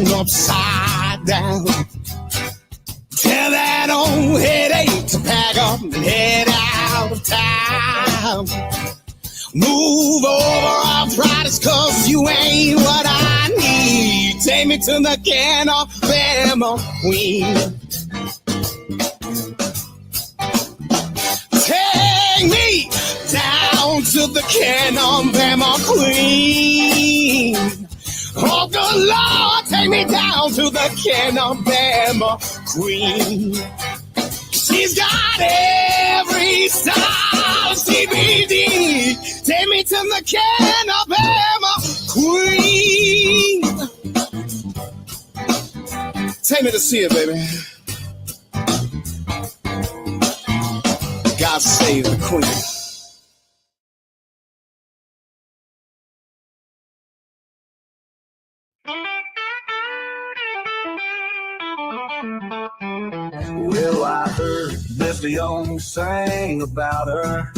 on upside down. Tell that old headache to pack up and head out of town. Move over arthritis, cause you ain't what I need. Take me to the CannaBama queen. Take me down to the CannaBama queen. Oh, good Lord, take me down to the CannaBama queen. She's got every style of CBD. Take me to the CannaBama queen. Take me to see it, baby. God save the queen. Well, I heard Mr. Young sang about her.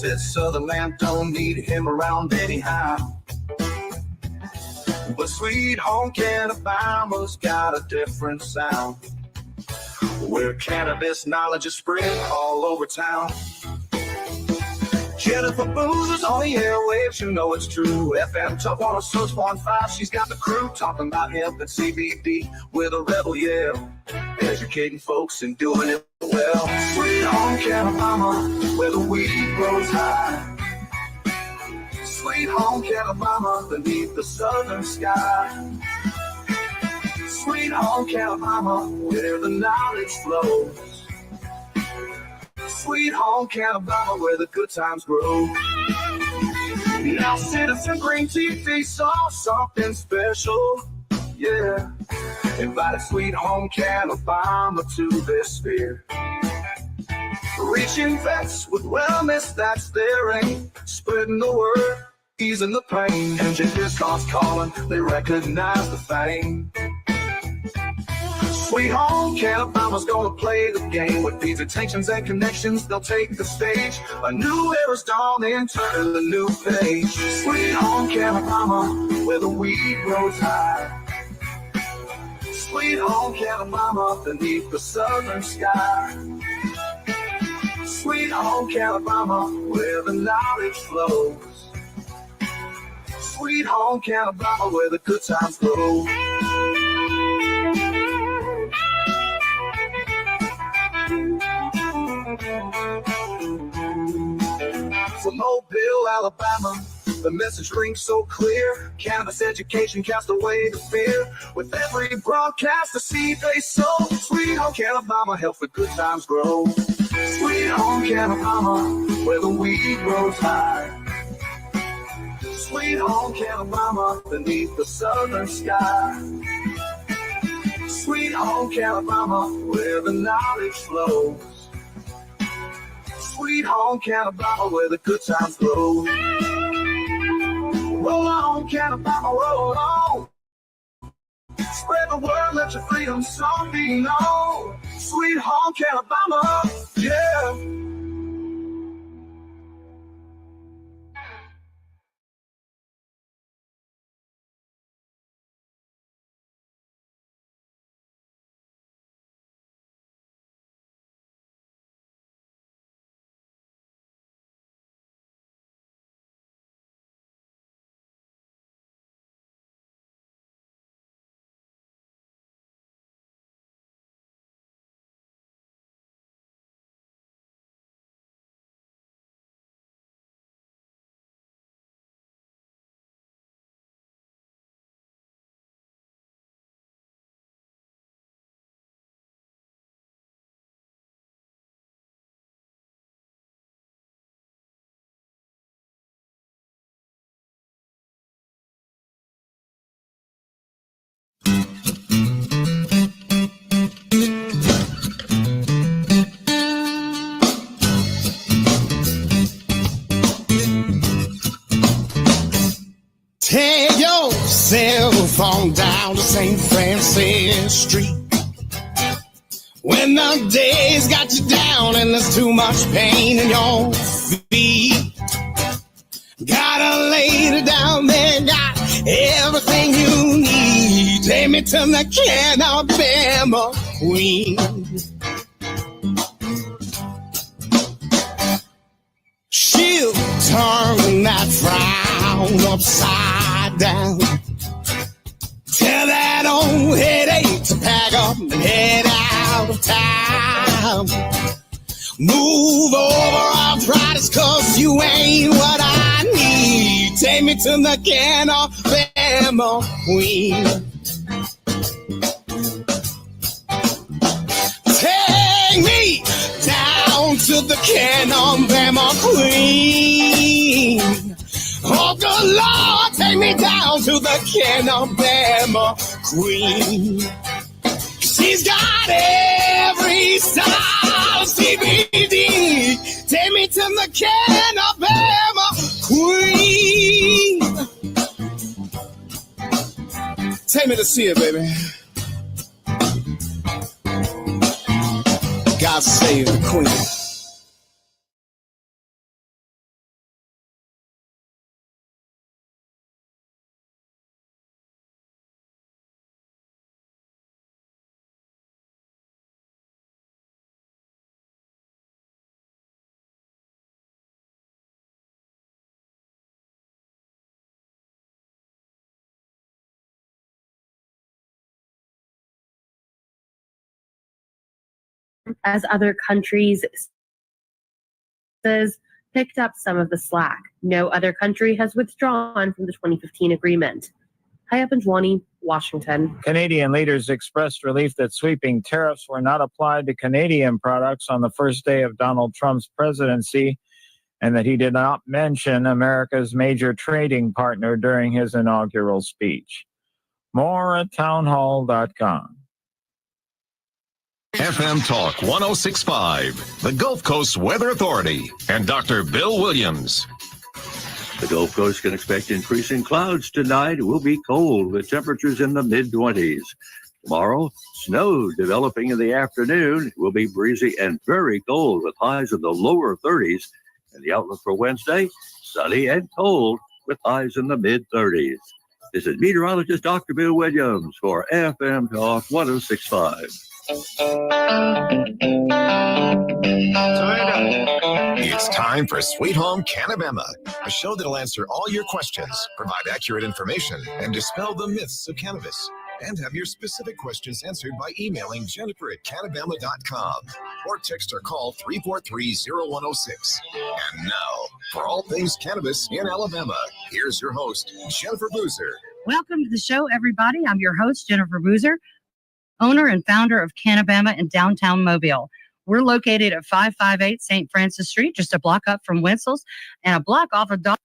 Said Southern man don't need him around anyhow. But sweet home CannaBama's got a different sound, where cannabis knowledge is spread all over town. Jennifer Booze on the airwaves, you know it's true. FM Top 106.5, she's got the crew talking about hemp and CBD with a rebel yell, educating folks and doing it well. Sweet home CannaBama, where the weed grows high. Sweet home CannaBama, beneath the southern sky. Sweet home CannaBama, where the knowledge flows. Sweet home CannaBama, where the good times grow. Now Citizen Green TV saw something special, yeah. Invited sweet home CannaBama to their sphere. Reaching vets with wellness, that's their aim. Spreading the word, easing the pain. Engineers cost calling, they recognize the fame. Sweet home CannaBama's gonna play the game. With presentations and connections, they'll take the stage. A new era's dawning, turn the new page. Sweet home CannaBama, where the weed grows high. Sweet home CannaBama, beneath the southern sky. Sweet home CannaBama, where the knowledge flows. Sweet home CannaBama, where the good times go. From Mobile, Alabama, the message rings so clear. Cannabis education cast away the fear. With every broadcast, the seed they sow. Sweet home CannaBama, help the good times grow. Sweet home CannaBama, where the weed grows high. Sweet home CannaBama, beneath the southern sky. Sweet home CannaBama, where the knowledge flows. Sweet home CannaBama, where the good times grow. Roll on, CannaBama, roll on. Spread the word, let your freedom song be known. Sweet home CannaBama, yeah. Take yourself on down to St. Francis Street. When the days got you down and there's too much pain in your feet, got a lady down there, got everything you need. to the CannaBama queen. She'll turn that frown upside down. Tell that old headache to pack up and head out of town. Move over arthritis, cause you ain't what I need. Take me to the CannaBama queen. Take me down to the CannaBama queen. Oh, good Lord, take me down to the CannaBama queen. She's got every style of CBD. Take me to the CannaBama queen. Take me to see her, baby. God save the queen. As other countries picked up some of the slack. No other country has withdrawn from the 2015 agreement. Hi up in Jwani, Washington. Canadian leaders expressed relief that sweeping tariffs were not applied to Canadian products on the first day of Donald Trump's presidency, and that he did not mention America's major trading partner during his inaugural speech. More at townhall.com. FM Talk 106.5, the Gulf Coast Weather Authority, and Dr. Bill Williams. The Gulf Coast can expect increasing clouds tonight. It will be cold with temperatures in the mid-20s. Tomorrow, snow developing in the afternoon. It will be breezy and very cold with highs in the lower 30s. And the outlook for Wednesday, sunny and cold with highs in the mid-30s. This is meteorologist Dr. Bill Williams for FM Talk 106.5. It's time for Sweet Home CannaBama, a show that'll answer all your questions, provide accurate information, and dispel the myths of cannabis. And have your specific questions answered by emailing Jennifer@CannaBama.com or text or call 343-0106. And now, for all things cannabis in Alabama, here's your host, Jennifer Boozer. Welcome to the show, everybody. I'm your host, Jennifer Boozer, owner and founder of CannaBama in downtown Mobile. We're located at 558 St. Francis Street, just a block up from Wenzel's and a block off of Dawson's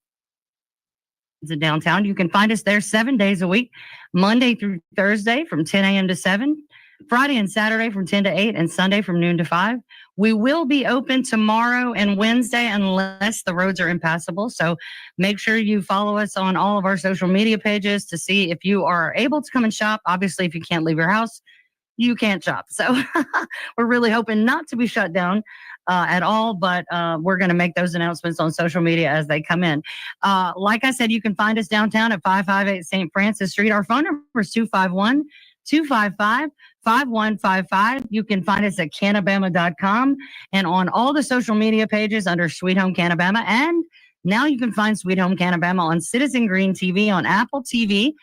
in downtown. You can find us there 7 days a week, Monday through Thursday from 10 a.m. to 7, Friday and Saturday from 10 to 8, and Sunday from noon to 5. We will be open tomorrow and Wednesday unless the roads are impassable. So make sure you follow us on all of our social media pages to see if you are able to come and shop. Obviously, if you can't leave your house, you can't shop. So we're really hoping not to be shut down at all, but we're going to make those announcements on social media as they come in. Like I said, you can find us downtown at 558 St. Francis Street. Our phone number is 251-255-5155. You can find us at CannaBama.com and on all the social media pages under Sweet Home CannaBama. And now you can find Sweet Home CannaBama on Citizen Green TV, on Apple TV,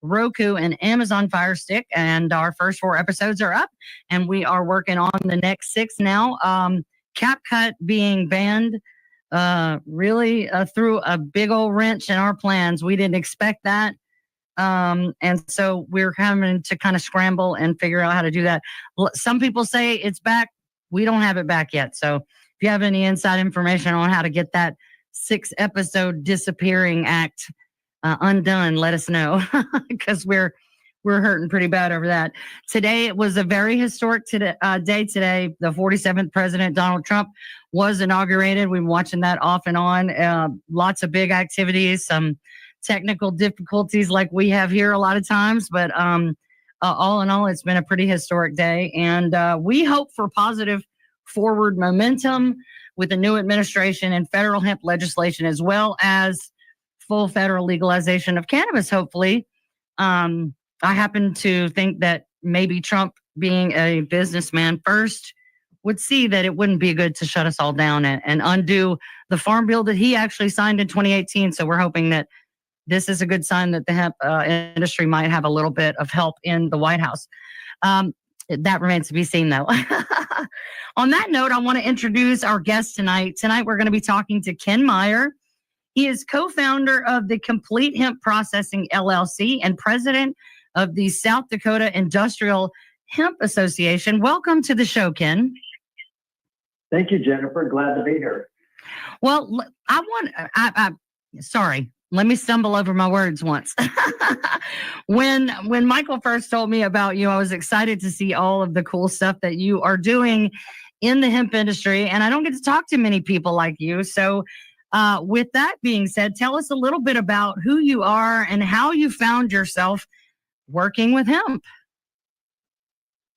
Roku, and Amazon Fire Stick. And our first 4 episodes are up, and we are working on the next 6 now. CapCut being banned really threw a big old wrench in our plans. We didn't expect that. And so we're having to kind of scramble and figure out how to do that. Some people say it's back. We don't have it back yet. So if you have any inside information on how to get that 6-episode disappearing act undone, let us know, because we're hurting pretty bad over that. Today, it was a very historic day today. The 47th President, Donald Trump, was inaugurated. We've been watching that off and on. Lots of big activities, some technical difficulties like we have here a lot of times. But all in all, it's been a pretty historic day. And we hope for positive forward momentum with the new administration and federal hemp legislation, as well as full federal legalization of cannabis, hopefully. I happen to think that maybe Trump, being a businessman first, would see that it wouldn't be good to shut us all down and undo the farm bill that he actually signed in 2018. So we're hoping that this is a good sign that the hemp industry might have a little bit of help in the White House. That remains to be seen, though. On that note, I want to introduce our guest tonight. Tonight, we're going to be talking to Ken Meyers. He is co-founder of the Complete Hemp Processing LLC and president of the South Dakota Industrial Hemp Association. Welcome to the show, Ken. Thank you, Jennifer. Glad to be here. Well, sorry, let me stumble over my words once. When Michael first told me about you, I was excited to see all of the cool stuff that you are doing in the hemp industry, and I don't get to talk to many people like you. So with that being said, tell us a little bit about who you are and how you found yourself working with hemp.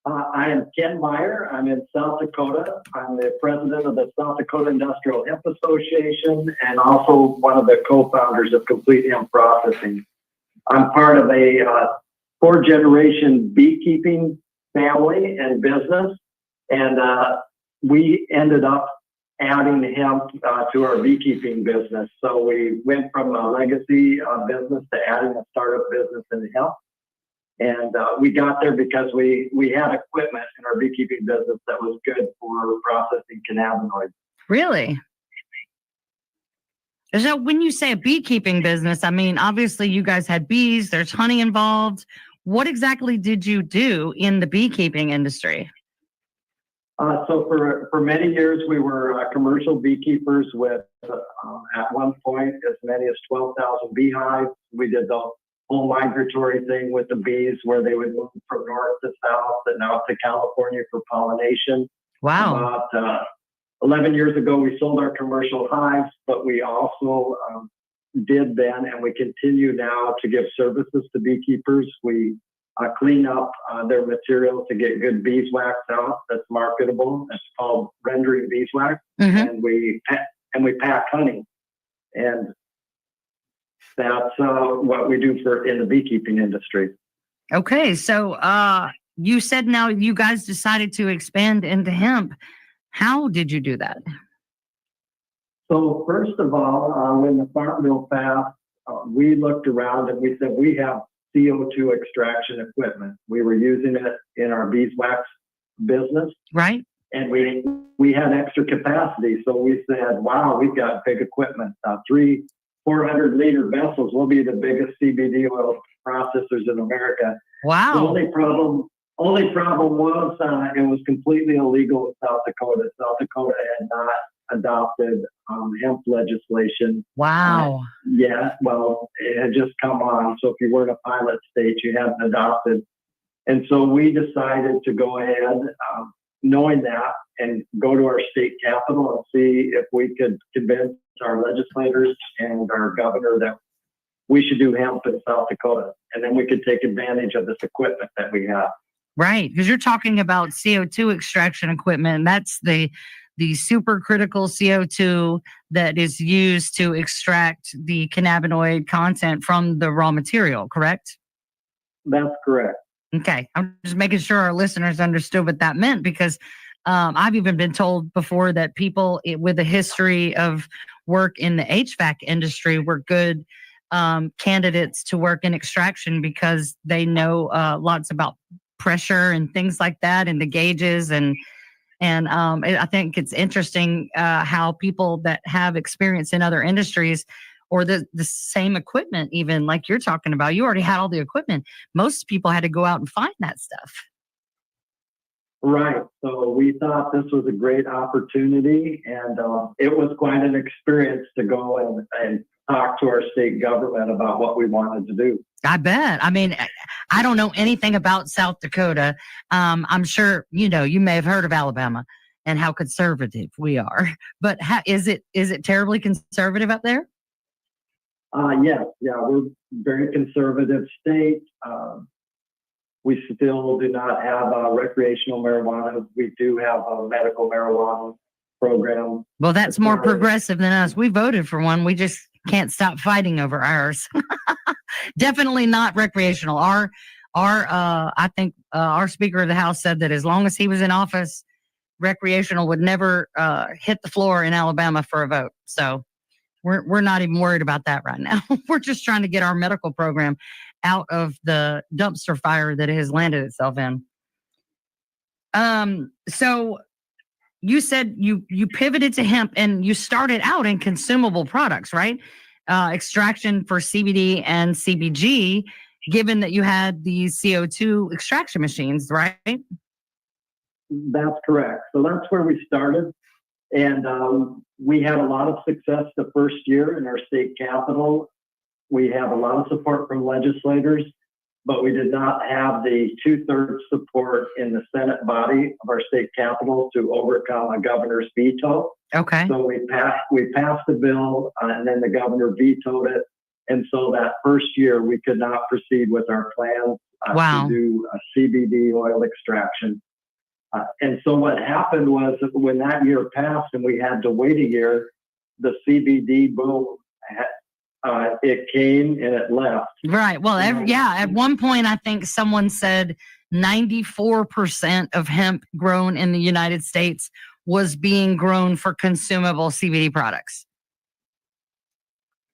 I am Ken Meyers. I'm in South Dakota. I'm the president of the South Dakota Industrial Hemp Association and also one of the co-founders of Complete Hemp Processing. I'm part of a four-generation beekeeping family and business, and we ended up adding hemp to our beekeeping business. So we went from a legacy business to adding a startup business in hemp. And we got there because we had equipment in our beekeeping business that was good for processing cannabinoids. Really? So when you say a beekeeping business, I mean, obviously you guys had bees, there's honey involved. What exactly did you do in the beekeeping industry? So for many years, we were commercial beekeepers with, at one point, as many as 12,000 beehives. We did the whole migratory thing with the bees where they would move from north to south and out to California for pollination. Wow. About 11 years ago, we sold our commercial hives, but we also did then, and we continue now to give services to beekeepers. We clean up their material to get good beeswax out that's marketable. It's called rendering beeswax. Mm-hmm. And we pack honey. And that's what we do in the beekeeping industry. Okay, so you said now you guys decided to expand into hemp. How did you do that? So first of all, when the farm bill passed, we looked around and we said we have CO2 extraction equipment. We were using it in our beeswax business, right? And we had extra capacity, so we said, "Wow, we've got big equipment. 400-liter vessels. We'll be the biggest CBD oil processors in America." Wow. The only problem was it was completely illegal in South Dakota. South Dakota had not adopted hemp legislation. Wow. Well, it had just come on. So if you weren't a pilot state, you hadn't adopted. And so we decided to go ahead, knowing that, and go to our state capitol and see if we could convince our legislators and our governor that we should do hemp in South Dakota, and then we could take advantage of this equipment that we have. Right, because you're talking about CO2 extraction equipment, and that's the supercritical CO2 that is used to extract the cannabinoid content from the raw material, correct? That's correct. Okay, I'm just making sure our listeners understood what that meant, because I've even been told before that people with a history of work in the HVAC industry were good candidates to work in extraction because they know lots about pressure and things like that, and the gauges, and I think it's interesting how people that have experience in other industries or the same equipment, even like you're talking about, you already had all the equipment. Most people had to go out and find that stuff. Right. So we thought this was a great opportunity, and it was quite an experience to go and talk to our state government about what we wanted to do. I bet. I mean, I don't know anything about South Dakota. I'm sure, you may have heard of Alabama and how conservative we are. But is it terribly conservative up there? Yes. Yeah, we're a very conservative state. We still do not have recreational marijuana. We do have a medical marijuana program. Well, that's more progressive than us. We voted for one. We just can't stop fighting over ours. Definitely not recreational. I think our Speaker of the House said that as long as he was in office, recreational would never hit the floor in Alabama for a vote. So we're not even worried about that right now. We're just trying to get our medical program out of the dumpster fire that it has landed itself in. So you said you pivoted to hemp and you started out in consumable products, right? Extraction for CBD and CBG, given that you had these CO2 extraction machines, right? That's correct. So that's where we started. And we had a lot of success the first year in our state capitol. We have a lot of support from legislators, but we did not have the 2/3 support in the Senate body of our state capitol to overcome a governor's veto. Okay. So we passed the bill, and then the governor vetoed it. And so that first year, we could not proceed with our plans to do a CBD oil extraction. And so what happened was that when that year passed and we had to wait a year, the CBD boom, it came and it left. Right. Well, at one point, I think someone said 94% of hemp grown in the United States was being grown for consumable CBD products.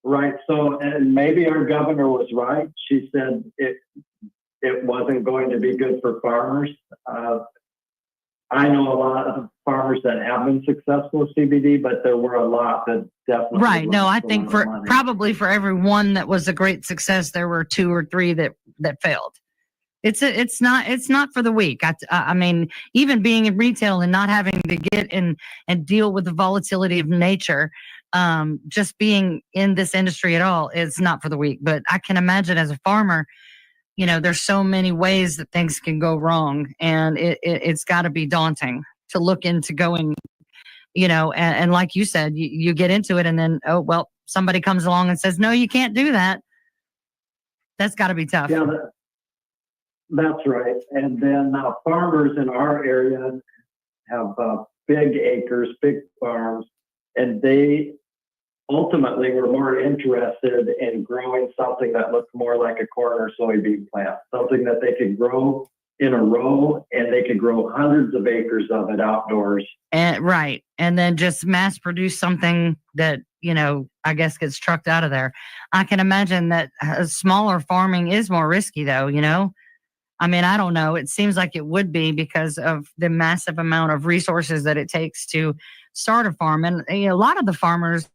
Right. So, and maybe our governor was right. She said it wasn't going to be good for farmers. I know a lot of farmers that have been successful with CBD, but there were a lot that definitely. Right. No, I think probably for every one that was a great success, there were 2 or 3 that failed. It's not for the weak. I mean, even being in retail and not having to get in and deal with the volatility of nature, just being in this industry at all is not for the weak. But I can imagine as a farmer, you know, there's so many ways that things can go wrong, and it's got to be daunting to look into going, you know, and like you said, you get into it and then, oh, well, somebody comes along and says, no, you can't do that. That's got to be tough. Yeah, that's right. And then farmers in our area have big acres, big farms, and they ultimately were more interested in growing something that looked more like a corn or soybean plant, something that they could grow in a row and they could grow hundreds of acres of it outdoors. And right. And then just mass produce something that, you know, I guess gets trucked out of there. I can imagine that smaller farming is more risky though, you know? I mean, I don't know. It seems like it would be because of the massive amount of resources that it takes to start a farm. And you know, a lot of the farmers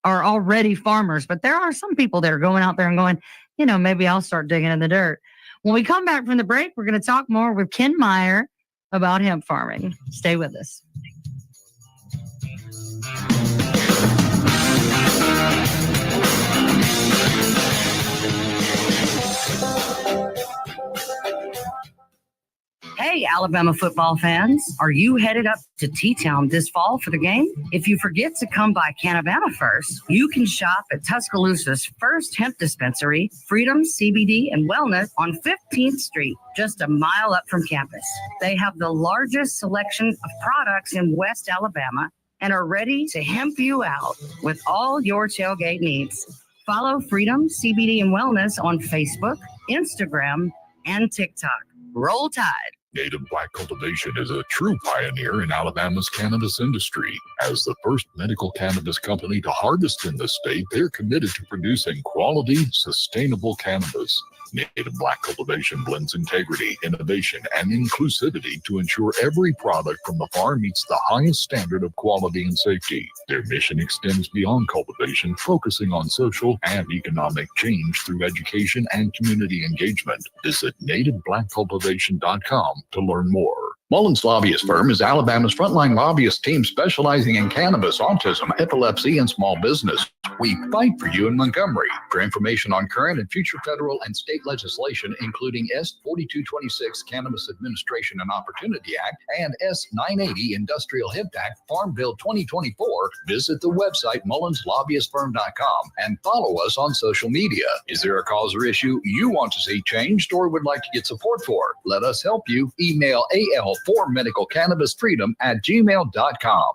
are already farmers, but there are some people that are going out there and going, you know, maybe I'll start digging in the dirt. When we come back from the break, we're going to talk more with Ken Meyer about hemp farming. Stay with us. Hey, Alabama football fans. Are you headed up to T-Town this fall for the game? If you forget to come by CannaBama first, you can shop at Tuscaloosa's first hemp dispensary, Freedom CBD and Wellness on 15th Street, just a mile up from campus. They have the largest selection of products in West Alabama and are ready to hemp you out with all your tailgate needs. Follow Freedom CBD and Wellness on Facebook, Instagram, and TikTok. Roll Tide. Native Black Cultivation is a true pioneer in Alabama's cannabis industry. As the first medical cannabis company to harvest in the state, they're committed to producing quality, sustainable cannabis. Native Black Cultivation blends integrity, innovation, and inclusivity to ensure every product from the farm meets the highest standard of quality and safety. Their mission extends beyond cultivation, focusing on social and economic change through education and community engagement. Visit nativeblackcultivation.com to learn more. Mullins Lobbyist Firm is Alabama's frontline lobbyist team specializing in cannabis, autism, epilepsy, and small business. We fight for you in Montgomery. For information on current and future federal and state legislation, including S 4226 Cannabis Administration and Opportunity Act and S 980 Industrial Hemp Act Farm Bill 2024, visit the website mullinslobbyistfirm.com and follow us on social media. Is there a cause or issue you want to see changed or would like to get support for? Let us help you. Email al4medicalcannabisfreedom@gmail.com.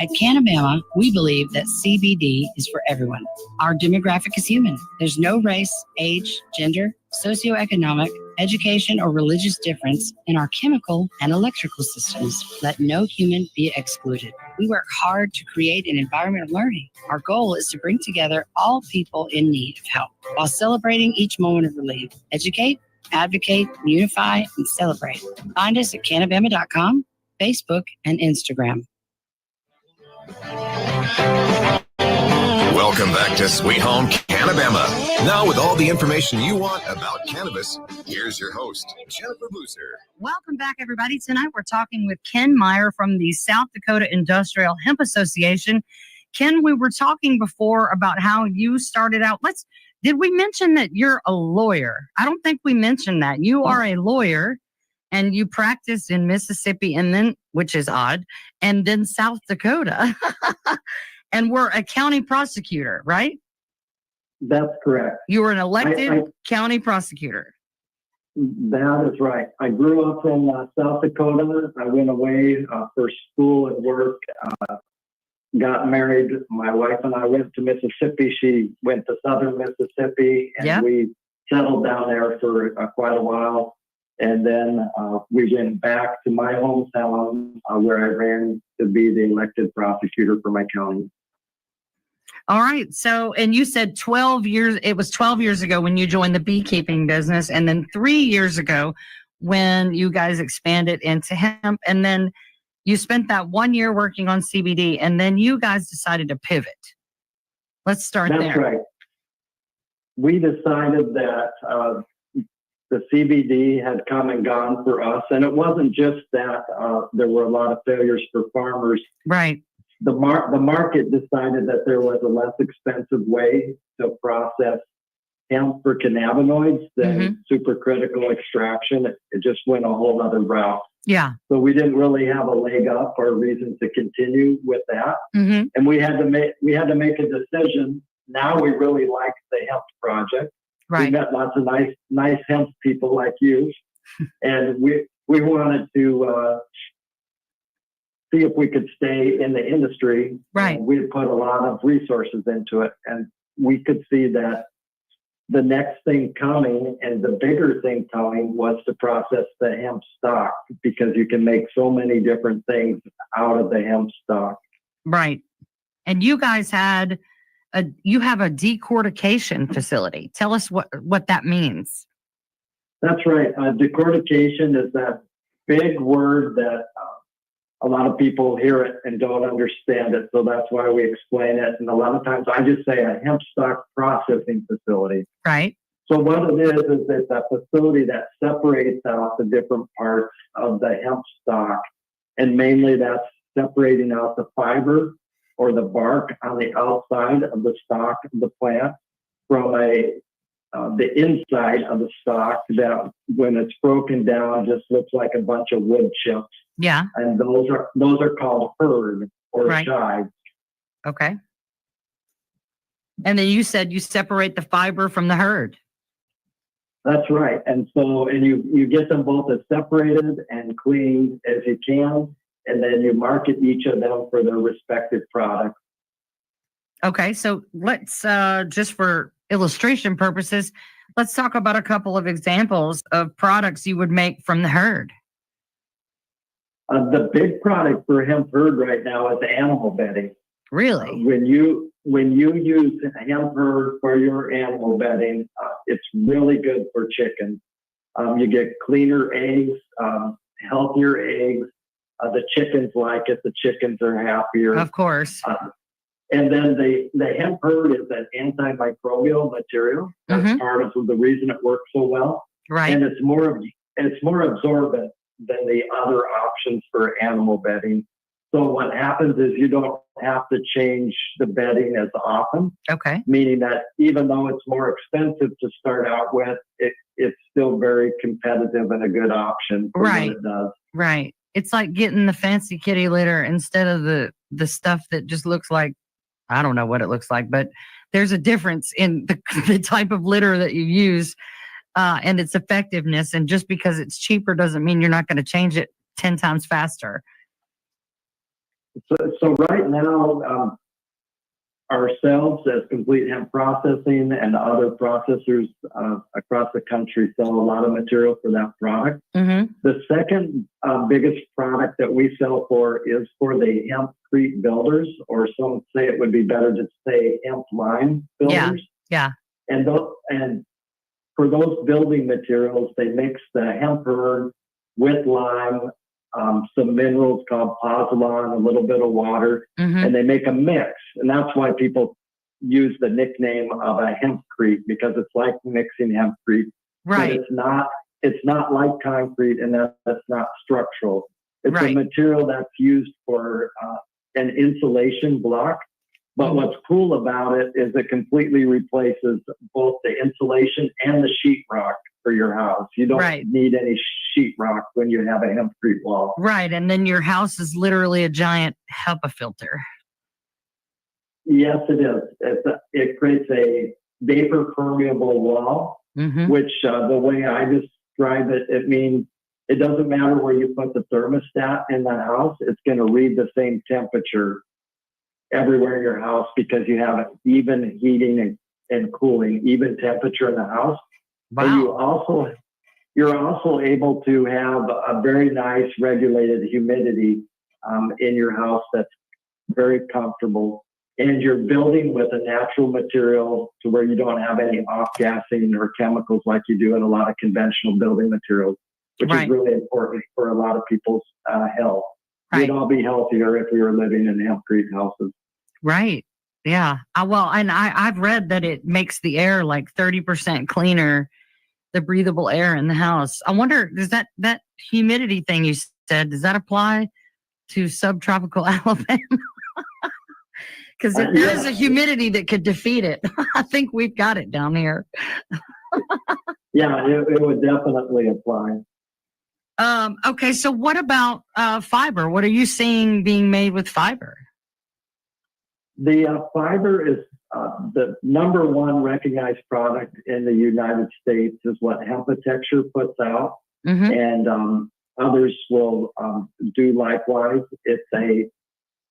At CannaBama, we believe that CBD is for everyone. Our demographic is human. There's no race, age, gender, socioeconomic, education, or religious difference in our chemical and electrical systems. Let no human be excluded. We work hard to create an environment of learning. Our goal is to bring together all people in need of help while celebrating each moment of relief. Educate, advocate, unify, and celebrate. Find us at CannaBama.com, Facebook, and Instagram. Welcome back to Sweet Home CannaBama. Now, with all the information you want about cannabis, here's your host, Jennifer Boozer. Welcome back, everybody. Tonight we're talking with Ken Meyer from the South Dakota Industrial Hemp Association. Ken, we were talking before about how you started out. Did we mention that you're a lawyer? I don't think we mentioned that. You are a lawyer and you practiced in Mississippi and then, which is odd, and then South Dakota. And we're a county prosecutor, right? That's correct. You were an elected county prosecutor. That is right. I grew up in South Dakota. I went away for school and work, got married. My wife and I went to Mississippi. She went to southern Mississippi, and we settled down there for quite a while. And then we went back to my hometown where I ran to be the elected prosecutor for my county. All right. So, and you said 12 years, it was 12 years ago when you joined the beekeeping business, and then 3 years ago when you guys expanded into hemp, and then you spent that 1 year working on CBD, and then you guys decided to pivot. Let's start there. That's right. We decided that the CBD had come and gone for us, and it wasn't just that there were a lot of failures for farmers. Right. The market decided that there was a less expensive way to process hemp for cannabinoids than supercritical extraction. It just went a whole other route. Yeah. So we didn't really have a leg up or a reason to continue with that. And we had to make a decision. Now we really like the hemp project. Right. We met lots of nice hemp people like you, and we wanted to see if we could stay in the industry. Right. We put a lot of resources into it, and we could see that the next thing coming and the bigger thing coming was to process the hemp stock, because you can make so many different things out of the hemp stock. Right. And you guys have a decortication facility. Tell us what that means. That's right. Decortication is that big word that a lot of people hear it and don't understand it. So that's why we explain it. And a lot of times I just say a hemp stock processing facility. Right. So what it is it's a facility that separates out the different parts of the hemp stock. And mainly that's separating out the fiber or the bark on the outside of the stalk of the plant from the inside of the stalk that, when it's broken down, just looks like a bunch of wood chips. Yeah. And those are called hurd or chives. Okay. And then you said you separate the fiber from the hurd. That's right. And so, and you get them both as separated and cleaned as you can, and then you market each of them for their respective products. Okay. So let's, just for illustration purposes, let's talk about a couple of examples of products you would make from the hurd. The big product for hemp hurd right now is animal bedding. Really? When you use hemp hurd for your animal bedding, it's really good for chickens. You get cleaner eggs, healthier eggs. The chickens like it. The chickens are happier. Of course. And then the hemp hurd is an antimicrobial material. That's part of the reason it works so well. Right. And it's more absorbent than the other options for animal bedding. So what happens is you don't have to change the bedding as often. Okay. Meaning that even though it's more expensive to start out with, it's still very competitive and a good option for what it does. Right. It's like getting the fancy kitty litter instead of the stuff that just looks like, I don't know what it looks like, but there's a difference in the type of litter that you use and its effectiveness. And just because it's cheaper doesn't mean you're not going to change it 10 times faster. So right now, ourselves as Complete Hemp Processing and other processors across the country sell a lot of material for that product. Mm-hmm. The second biggest product that we sell for is for the hempcrete builders, or some say it would be better to say hemp lime builders. Yeah. And for those building materials, they mix the hemp herd with lime, some minerals called pozzolan, a little bit of water, and they make a mix. And that's why people use the nickname of a hempcrete, because it's like mixing hempcrete. Right. But it's not like concrete, and that's not structural. It's Right. a material that's used for an insulation block. But what's cool about it is it completely replaces both the insulation and the sheetrock for your house. You don't need any sheetrock when you have a hempcrete wall. Right. And then your house is literally a giant HEPA filter. Yes, it is. It creates a vapor permeable wall, which the way I describe it, it means it doesn't matter where you put the thermostat in the house. It's going to read the same temperature everywhere in your house, because you have an even heating and cooling, even temperature in the house. Wow. And you're also able to have a very nice regulated humidity in your house that's very comfortable. And you're building with a natural material to where you don't have any off-gassing or chemicals like you do in a lot of conventional building materials, which is really important for a lot of people's health. We'd all be healthier if we were living in hempcrete houses. Right. Yeah. And I've read that it makes the air like 30% cleaner, the breathable air in the house. I wonder, does that humidity thing you said, does that apply to subtropical Alabama? Because if there is a humidity that could defeat it, I think we've got it down here. Yeah, it would definitely apply. Okay, so what about fiber? What are you seeing being made with fiber? The fiber is the number one recognized product in the United States is what Hempatexture puts out, and others will do likewise. It's a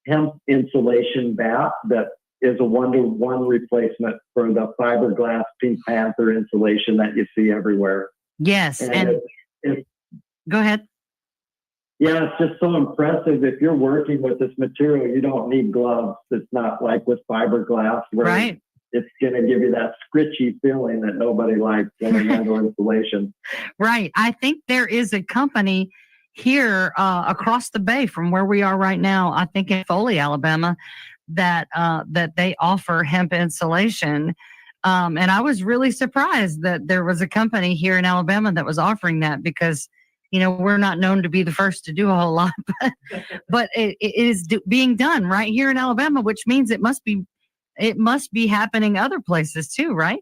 hemp insulation bath that is a 1-to-1 replacement for the fiberglass Pink Panther insulation that you see everywhere. Yes, and go ahead. Yeah, it's just so impressive. If you're working with this material, you don't need gloves. It's not like with fiberglass where it's going to give you that scritchy feeling that nobody likes when they handle insulation. Right. I think there is a company here across the bay from where we are right now, I think in Foley, Alabama, that they offer hemp insulation. And I was really surprised that there was a company here in Alabama that was offering that, because we're not known to be the first to do a whole lot, but it is being done right here in Alabama, which means it must be happening other places too, right?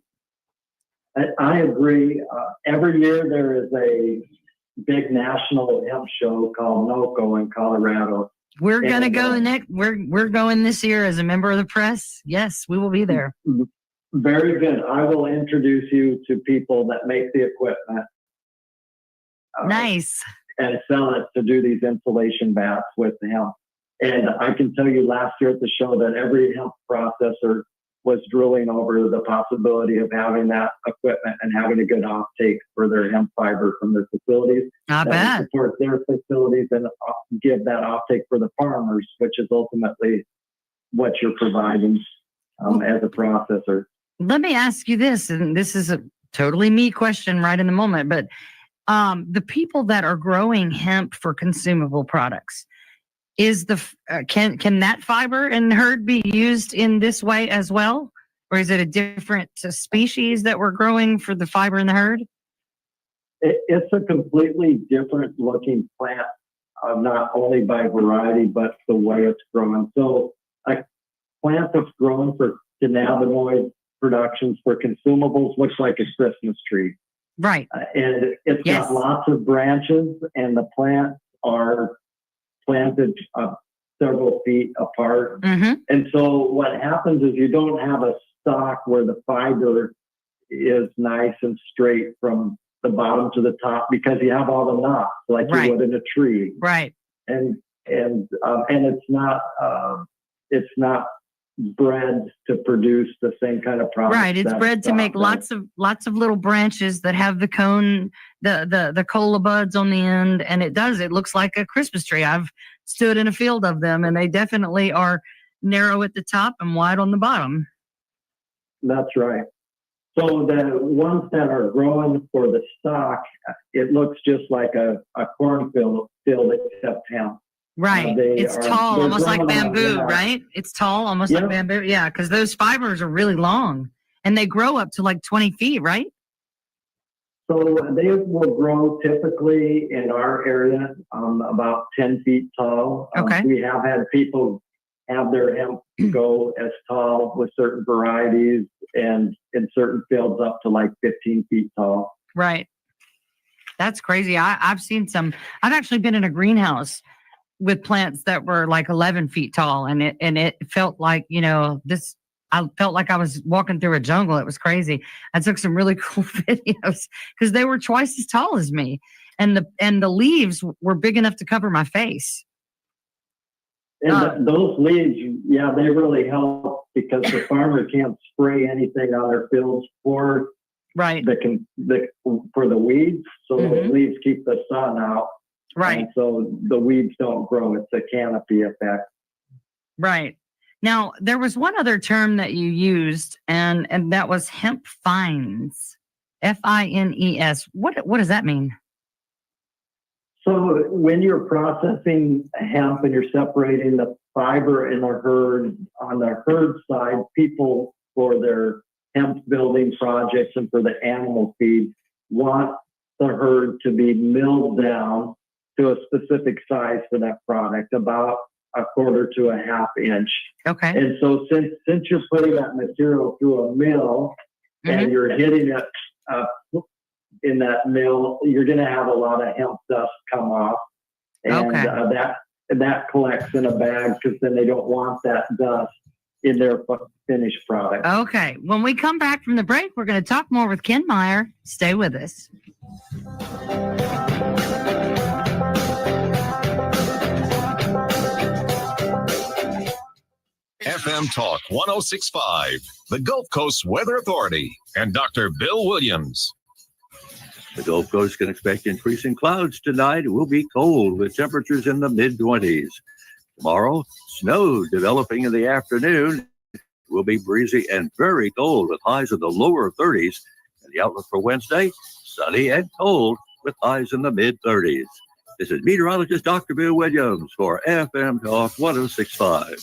I agree. Every year there is a big national hemp show called NOCO in Colorado. We're gonna go next. We're going this year as a member of the press. Yes, we will be there. Very good. I will introduce you to people that make the equipment. Nice. And sell it to do these insulation baths with hemp. And I can tell you last year at the show that every hemp processor was drilling over the possibility of having that equipment and having a good offtake for their hemp fiber from their facilities. Not bad. Support their facilities and give that offtake for the farmers, which is ultimately what you're providing as a processor. Let me ask you this, and this is a totally me question right in the moment, but the people that are growing hemp for consumable products, is can that fiber and herd be used in this way as well, or is it a different species that we're growing for the fiber in the herd? It's a completely different looking plant, not only by variety but the way it's growing. So a plant that's grown for cannabinoid productions for consumables looks like a Christmas tree. Right. And it's got lots of branches, and the plants are planted several feet apart. And so what happens is you don't have a stalk where the fiber is nice and straight from the bottom to the top, because you have all the knots like you would in a tree. Right. And it's not bred to produce the same kind of product. Right. It's bred to make lots of little branches that have the cone, the cola buds on the end, and it looks like a Christmas tree. I've stood in a field of them, and they definitely are narrow at the top and wide on the bottom. That's right. So the ones that are growing for the stock, it looks just like a cornfield except hemp. Right. It's tall, almost like bamboo, right? It's tall, almost like bamboo. Yeah, because those fibers are really long and they grow up to like 20 feet, right? So they will grow typically in our area about 10 feet tall. Okay. We have had people have their hemp go as tall with certain varieties and in certain fields up to like 15 feet tall. Right. That's crazy. I've seen some. I've actually been in a greenhouse with plants that were like 11 feet tall, and it felt like, I felt like I was walking through a jungle. It was crazy. I took some really cool videos because they were twice as tall as me, and the leaves were big enough to cover my face. And those leaves, they really help because the farmer can't spray anything on their fields for for the weeds. So the leaves keep the sun out. Right. And so the weeds don't grow. It's a canopy effect. Right. Now, there was one other term that you used, and that was hemp fines. Fines. What does that mean? So when you're processing hemp and you're separating the fiber in the herd, on the herd side, people for their hemp building projects and for the animal feed want the herd to be milled down to a specific size for that product, about 1/4 to 1/2 inch. Okay. And so since you're putting that material through a mill and you're hitting it in that mill, you're going to have a lot of hemp dust come off, and that collects in a bag because then they don't want that dust in their finished product. Okay. When we come back from the break, we're going to talk more with Ken Meyer. Stay with us. FM Talk 1065, the Gulf Coast Weather Authority, and Dr. Bill Williams. The Gulf Coast can expect increasing clouds tonight. It will be cold with temperatures in the mid-20s. Tomorrow, snow developing in the afternoon. It will be breezy and very cold with highs in the lower 30s. And the outlook for Wednesday, sunny and cold with highs in the mid-30s. This is meteorologist Dr. Bill Williams for FM Talk 1065.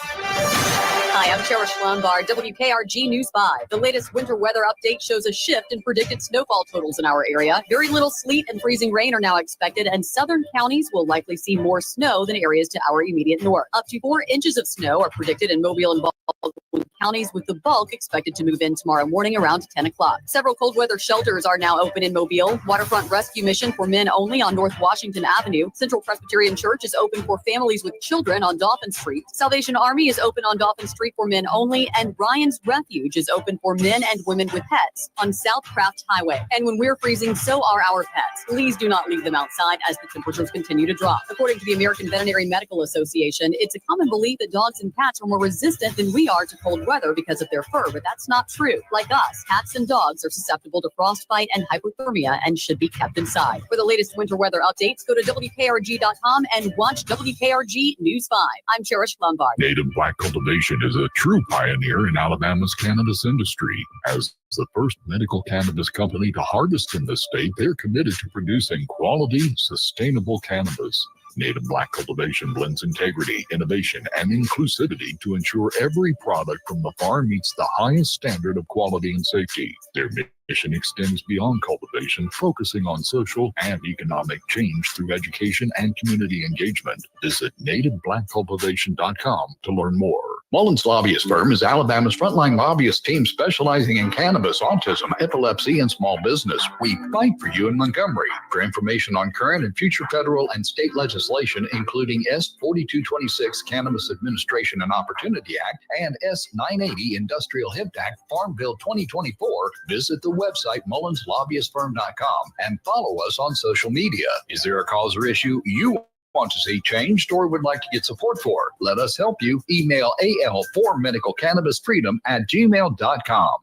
Hi, I'm Cherish Lombard, WKRG News 5. The latest winter weather update shows a shift in predicted snowfall totals in our area. Very little sleet and freezing rain are now expected, and southern counties will likely see more snow than areas to our immediate north. Up to 4 inches of snow are predicted in Mobile and Baldwin counties, with the bulk expected to move in tomorrow morning around 10 o'clock. Several cold weather shelters are now open in Mobile. Waterfront Rescue Mission for men only on North Washington Avenue. Central Presbyterian Church is open for families with children on Dauphin Street. Salvation Army is open on Dauphin Street for men only, and Ryan's Refuge is open for men and women with pets on South Craft Highway. And when we're freezing, so are our pets. Please do not leave them outside as the temperatures continue to drop. According to the American Veterinary Medical Association, it's a common belief that dogs and cats are more resistant than we are to cold weather because of their fur, but that's not true. Like us, cats and dogs are susceptible to frostbite and hypothermia and should be kept inside. For the latest winter weather updates, go to WKRG.com and watch WKRG News 5. I'm Cherish Lombard. Native black cultivation is a true pioneer in Alabama's cannabis industry. As the first medical cannabis company to harvest in the state, they're committed to producing quality, sustainable cannabis. Native black cultivation blends integrity, innovation, and inclusivity to ensure every product from the farm meets the highest standard of quality and safety. Their mission extends beyond cultivation, focusing on social and economic change through education and community engagement. Visit nativeblackcultivation.com to learn more. Mullins Lobbyist Firm is Alabama's frontline lobbyist team specializing in cannabis, autism, epilepsy, and small business. We fight for you in Montgomery. For information on current and future federal and state legislation, including S 4226 Cannabis Administration and Opportunity Act and S 980 Industrial Hemp Act Farm Bill 2024, visit the website mullinslobbyistfirm.com and follow us on social media. Is there a cause or issue you Want to see changed or would like to get support for? Let us help you. Email al4medicalcannabisfreedom@gmail.com.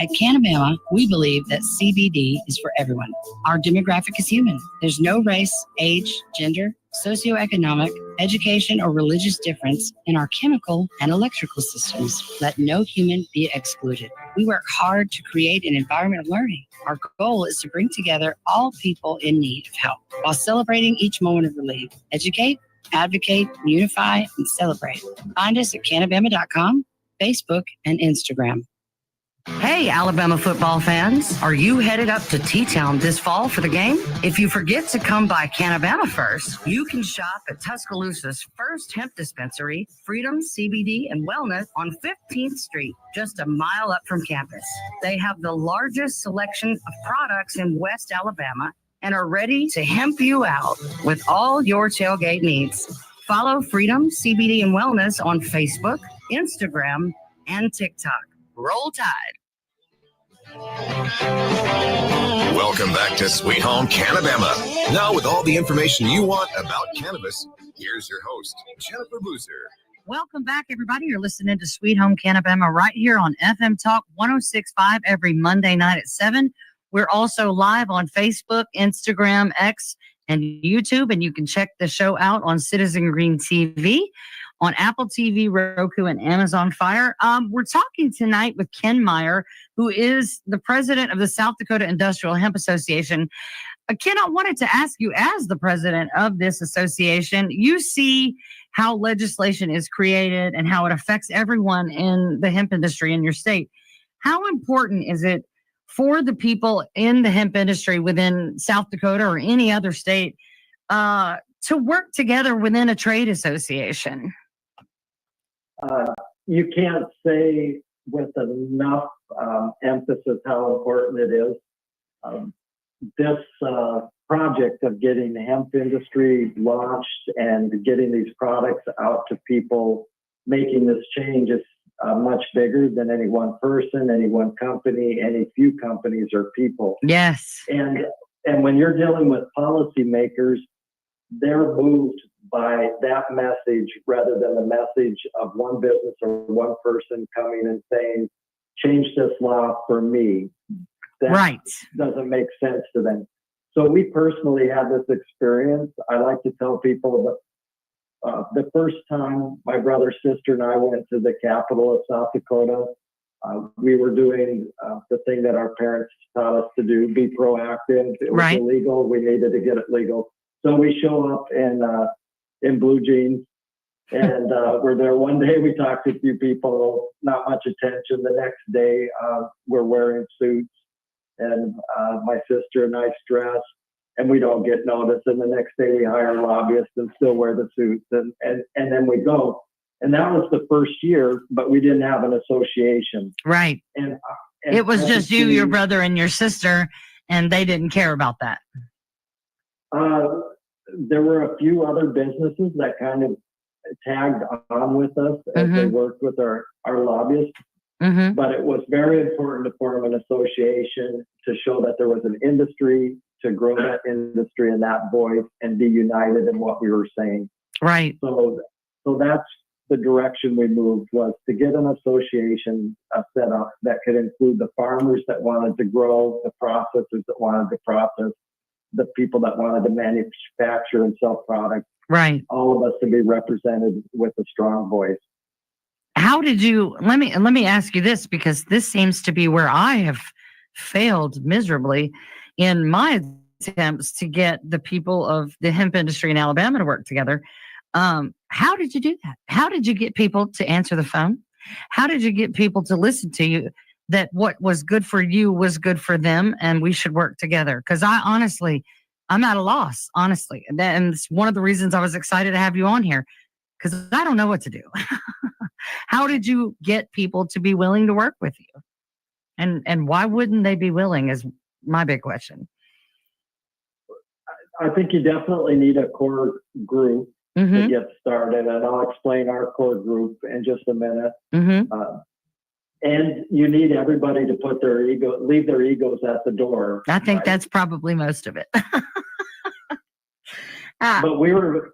At CannaBama, we believe that CBD is for everyone. Our demographic is human. There's no race, age, gender, socioeconomic, education, or religious difference in our chemical and electrical systems. Let no human be excluded. We work hard to create an environment of learning. Our goal is to bring together all people in need of help while celebrating each moment of relief. Educate, advocate, unify, and celebrate. Find us at CannaBama.com, Facebook, and Instagram. Hey, Alabama football fans, are you headed up to T-Town this fall for the game? If you forget to come by CannaBama first, you can shop at Tuscaloosa's first hemp dispensary, Freedom CBD and Wellness on 15th Street, just a mile up from campus. They have the largest selection of products in West Alabama and are ready to hemp you out with all your tailgate needs. Follow Freedom CBD and Wellness on Facebook, Instagram, and TikTok. Roll Tide. Welcome back to Sweet Home CannaBama. Now, with all the information you want about cannabis, here's your host, Jennifer Boozer. Welcome back, everybody. You're listening to Sweet Home CannaBama right here on FM Talk 106.5 every Monday night at 7. We're also live on Facebook, Instagram, X, and YouTube, and you can check the show out on Citizen Green TV, on Apple TV, Roku, and Amazon Fire. We're talking tonight with Ken Meyer, who is the president of the South Dakota Industrial Hemp Association. Ken, I wanted to ask you, as the president of this association, you see how legislation is created and how it affects everyone in the hemp industry in your state. How important is it for the people in the hemp industry within South Dakota or any other state to work together within a trade association? You can't say with enough emphasis how important it is. This project of getting the hemp industry launched and getting these products out to people, making this change is much bigger than any one person, any one company, any few companies or people. Yes. And when you're dealing with policymakers, they're moved by that message rather than the message of one business or one person coming and saying, change this law for me. That right. doesn't make sense to them. So we personally had this experience. I like to tell people that the first time my brother, sister, and I went to the capital of South Dakota, we were doing the thing that our parents taught us to do, be proactive. It was illegal. We needed to get it legal. So we show up in blue jeans, and we're there one day. We talked to a few people, not much attention. The next day, we're wearing suits, and my sister a nice dress, and we don't get noticed. And the next day, we hire lobbyists and still wear the suits, and then we go. And that was the first year, but we didn't have an association. Right. And it was just you, your brother, and your sister, and they didn't care about that. There were a few other businesses that kind of tagged on with us as they worked with our lobbyists. But it was very important to form an association to show that there was an industry, to grow that industry and that voice and be united in what we were saying. Right. So that's the direction we moved, was to get an association set up that could include the farmers that wanted to grow, the processors that wanted to process, the people that wanted to manufacture and sell products. Right. All of us to be represented with a strong voice. How did you, let me ask you this, because this seems to be where I have failed miserably in my attempts to get the people of the hemp industry in Alabama to work together. How did you do that? How did you get people to answer the phone? How did you get people to listen to you, that what was good for you was good for them and we should work together? Because I'm at a loss, honestly. And it's one of the reasons I was excited to have you on here, because I don't know what to do. How did you get people to be willing to work with you? And why wouldn't they be willing is my big question. I think you definitely need a core group to get started. And I'll explain our core group in just a minute. And you need everybody to leave their egos at the door. I think that's probably most of it. But we were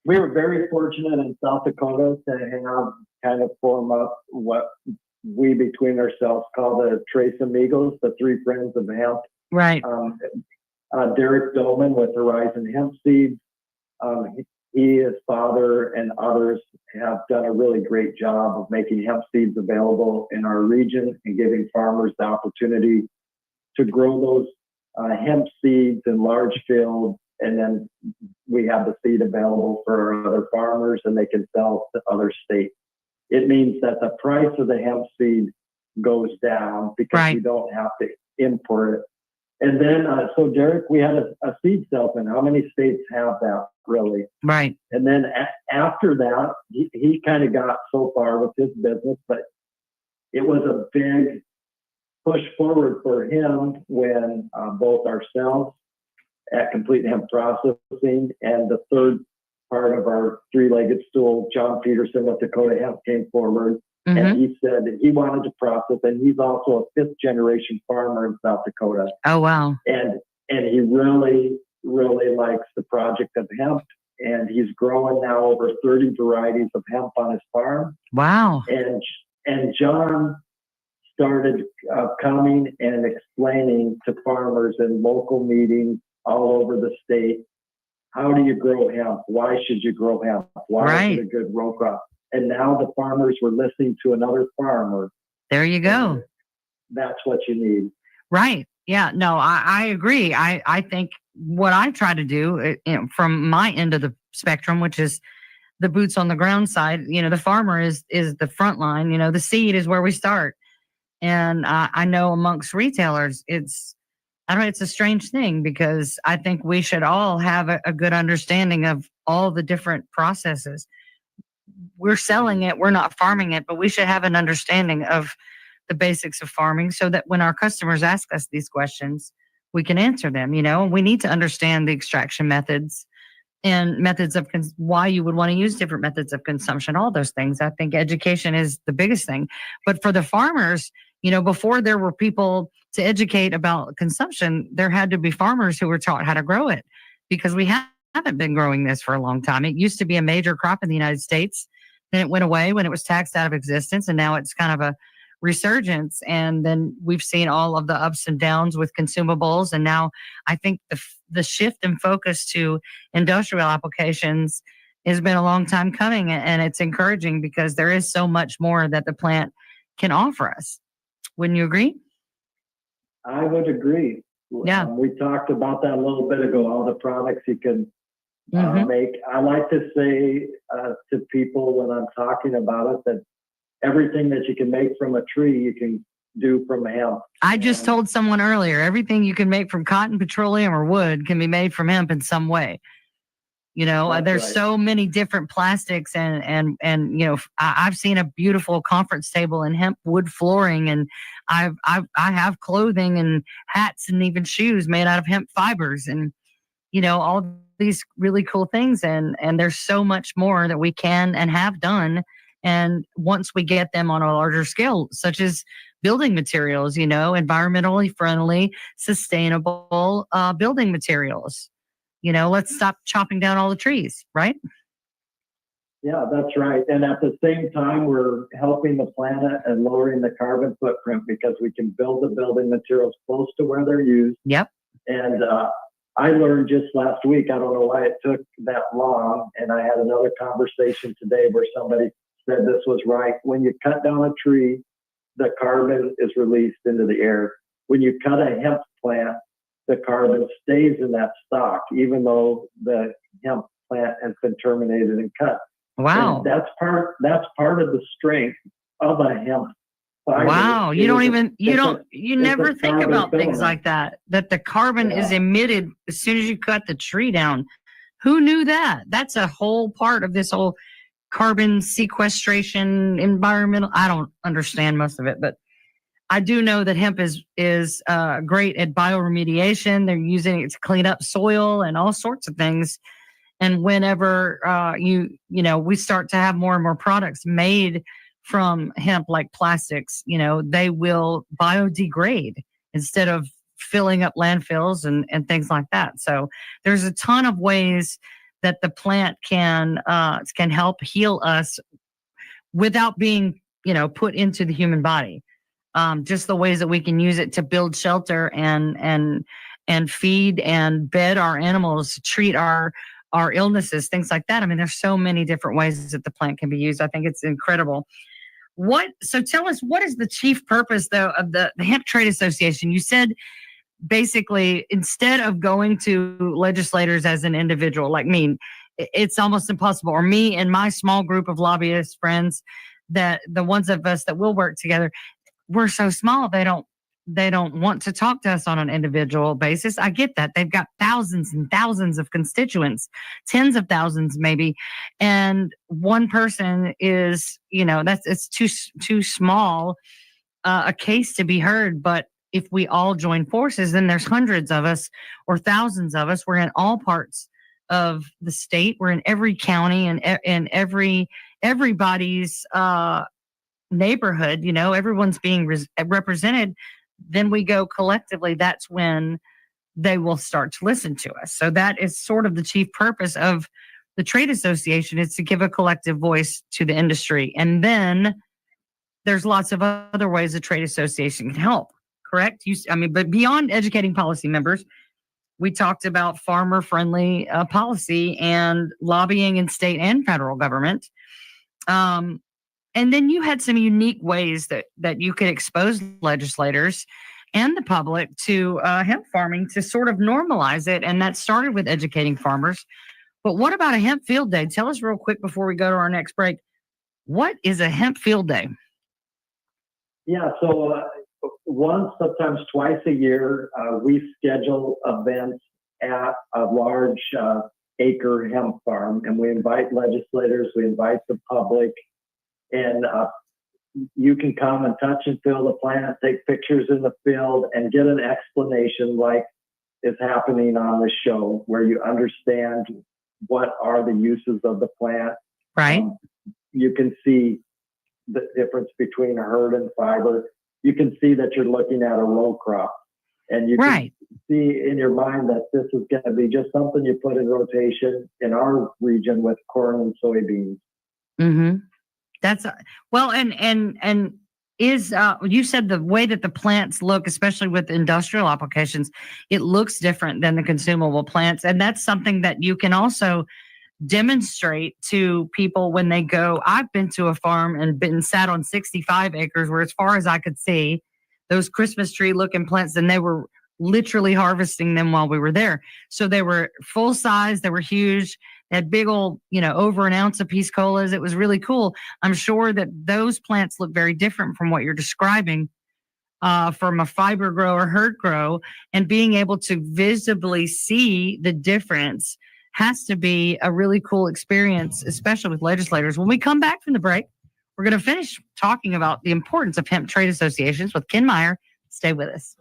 very fortunate in South Dakota to have kind of form up what we between ourselves call the Trace Amigos, the three friends of hemp. Right. Derek Dolman with Horizon Hemp Seeds. He, his father, and others have done a really great job of making hemp seeds available in our region and giving farmers the opportunity to grow those hemp seeds in large fields. And then we have the seed available for our other farmers and they can sell to other states. It means that the price of the hemp seed goes down because we don't have to import it. And then, so Derek, we had a seed salesman. How many states have that, really? Right. And then after that, he kind of got so far with his business, but it was a big push forward for him when both ourselves at Complete Hemp Processing and the third part of our three-legged stool, John Peterson with Dakota Hemp, came forward. And he said that he wanted to process, and he's also a fifth-generation farmer in South Dakota. Oh, wow. And he really, really likes the project of hemp, and he's growing now over 30 varieties of hemp on his farm. Wow. And John started coming and explaining to farmers in local meetings all over the state, how do you grow hemp? Why should you grow hemp? Why is it a good row crop? And now the farmers were listening to another farmer. There you go. That's what you need. Right. Yeah. No, I agree. I think what I try to do from my end of the spectrum, which is the boots on the ground side, the farmer is the front line. The seed is where we start. And I know amongst retailers, it's a strange thing because I think we should all have a good understanding of all the different processes. We're selling it, we're not farming it, but we should have an understanding of the basics of farming so that when our customers ask us these questions, we can answer them. We need to understand the extraction methods and methods of why you would want to use different methods of consumption, all those things. I think education is the biggest thing. But for the farmers, before there were people to educate about consumption, there had to be farmers who were taught how to grow it because we haven't been growing this for a long time. It used to be a major crop in the United States. Then it went away when it was taxed out of existence. And now it's kind of a resurgence. And then we've seen all of the ups and downs with consumables. And now I think the shift in focus to industrial applications has been a long time coming. And it's encouraging because there is so much more that the plant can offer us. Wouldn't you agree? I would agree. Yeah. We talked about that a little bit ago, all the products you can make. I like to say to people when I'm talking about it that everything that you can make from a tree, you can do from hemp. I just told someone earlier, everything you can make from cotton, petroleum, or wood can be made from hemp in some way. There's so many different plastics and I've seen a beautiful conference table in hemp wood flooring, and I have clothing and hats and even shoes made out of hemp fibers, and all these really cool things, and there's so much more that we can and have done. And once we get them on a larger scale, such as building materials, environmentally friendly, sustainable building materials. Let's stop chopping down all the trees, right? Yeah, that's right. And at the same time, we're helping the planet and lowering the carbon footprint because we can build the building materials close to where they're used. Yep. And I learned just last week, I don't know why it took that long, and I had another conversation today where somebody said this was right. When you cut down a tree, the carbon is released into the air. When you cut a hemp plant, the carbon stays in that stock, even though the hemp plant has been terminated and cut. Wow. And that's part of the strength of a hemp fiber. Wow. You never think about things like that the carbon is emitted as soon as you cut the tree down. Who knew that? That's a whole part of this whole carbon sequestration, environmental. I don't understand most of it, but I do know that hemp is great at bioremediation. They're using it to clean up soil and all sorts of things. And whenever we start to have more and more products made from hemp, like plastics, they will biodegrade instead of filling up landfills and things like that. So there's a ton of ways that the plant can help heal us without being, put into the human body. Just the ways that we can use it to build shelter and feed and bed our animals, treat our illnesses, things like that. I mean, there's so many different ways that the plant can be used. I think it's incredible. So tell us, what is the chief purpose though of the Hemp Trade Association? You said basically, instead of going to legislators as an individual like me, it's almost impossible, or me and my small group of lobbyist friends, that the ones of us that will work together, we're so small, they don't want to talk to us on an individual basis. I get that. They've got thousands and thousands of constituents, tens of thousands maybe. And one person is, it's too small a case to be heard. But if we all join forces, then there's hundreds of us or thousands of us. We're in all parts of the state. We're in every county and in everybody's neighborhood. Everyone's being represented. Then we go collectively. That's when they will start to listen to us. So that is sort of the chief purpose of the trade association, is to give a collective voice to the industry. And then there's lots of other ways the trade association can help. Correct? But beyond educating policy members, we talked about farmer-friendly policy and lobbying in state and federal government. And then you had some unique ways that you could expose legislators and the public to hemp farming to sort of normalize it. And that started with educating farmers. But what about a hemp field day? Tell us real quick before we go to our next break. What is a hemp field day? Yeah, so once, sometimes twice a year, we schedule events at a large acre hemp farm, and we invite legislators, we invite the public, and you can come and touch and feel the plant, take pictures in the field, and get an explanation like is happening on the show, where you understand what are the uses of the plant. Right. You can see the difference between herd and fiber. You can see that you're looking at a row crop, and you can see in your mind that this is going to be just something you put in rotation in our region with corn and soybeans. Mm-hmm. That's well, and is you said the way that the plants look, especially with industrial applications, it looks different than the consumable plants, and that's something that you can also demonstrate to people when they go. I've been to a farm and sat on 65 acres where, as far as I could see, those Christmas tree looking plants, and they were literally harvesting them while we were there. So they were full size, they were huge, they had big old, over an ounce of peace colas. It was really cool. I'm sure that those plants look very different from what you're describing from a fiber grow or herd grow, and being able to visibly see the difference has to be a really cool experience, especially with legislators. When we come back from the break, we're going to finish talking about the importance of hemp trade associations with Ken Meyer. Stay with us.